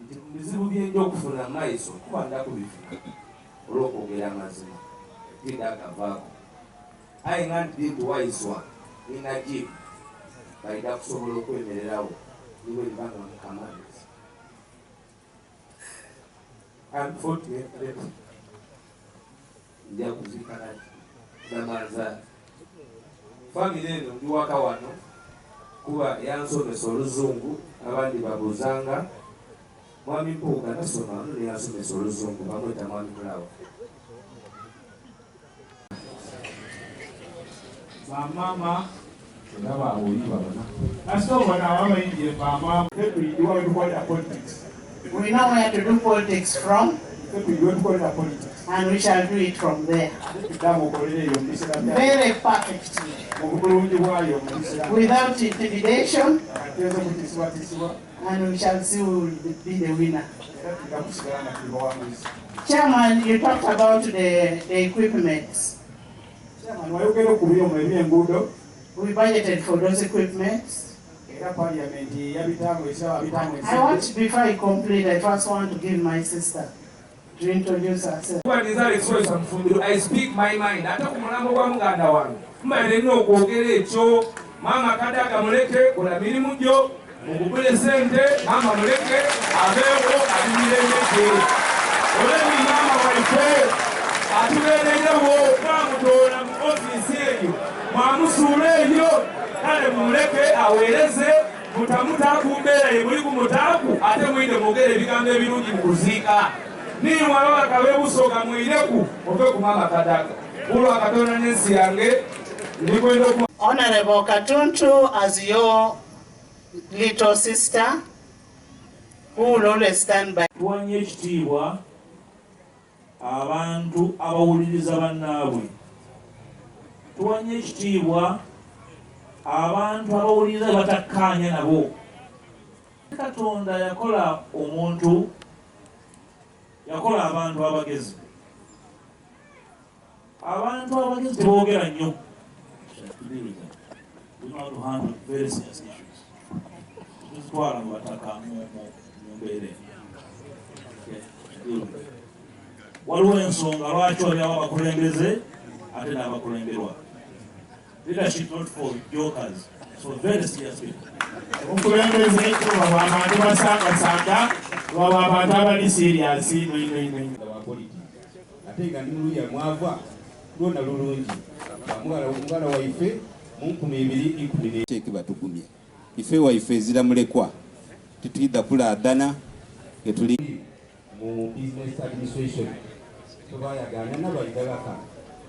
nti bizibu by'ebyokufuna maiso kubanda kubifuka olw'okwogera amazima tinda agavaako ayinga nti bintuwaiswa inajibu baida kusobola okwemererawo niwe libanga mukamaliza. Unfortunately, nja kuzikana namanza family eno ndi waka wano kuba yansomesa oluzungu abandi babuzanga mwami Mpuuga nasoma nuli yansomesa oluzungu bamweta mwami Mulawa. Mama never will that's not what I want to do. Mama, we do politics. We know where to do politics from, We don't call it politics. and we shall do it from there. Very perfectly. Without intimidation, and we shall see who will be the winner. Chairman, you talked about the equipment. We budgeted for those equipments. I want, before I complete, I first want to give my sister to introduce herself. I speak my mind. Ate ku mulambo gwa muganda wange mbaire nina okwogera ekyo. Mama Kadaga muleke kola mirimu gyo mukugula sente. Mama muleke abeewo abimiremeke. Oleni mama waife atubeereyewo twamutoola mu ofiisi eyo mwamusuula eyo kale mumuleke aweereze mutamutaaku mbeera ye muli ku mutaaku ate mwine mwogere ebigambo ebirungi mu kuziika. Nimwaba bakabeebusoga mwireku ove ku Mama Kadaga kulwa Katonda n'ensi yange ndikwenda oku. Honorable Katuntu, as your little sister, who will always stand by. Tuwanye ekitiibwa abantu abawuliriza bannaabwe. Tuwanye ekitiibwa abantu abawuliriza batakkaanya nabo. Katonda yakola omuntu, yakola abantu abagezi. Abantu abagezi teboogera nnyo. We know how to handle very serious issues. Tuzitwala mu bataka mu mbeera. Waliwo ensonga lwaki olyawo abakulembeze ate n'abakulemberwa. Leadership not for jokers, so very serious people. Omukulembeze baba abantu basangasanga baba abantu abali serious ate nga nduluya mwava lwona lulungi mugala waife mu 2012 cheki batugumye ife waife ziramulekwa tituyida kulaadana etuli mu business administration tubayagana n'abaidalaka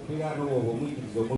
tugano obwo mwikirizo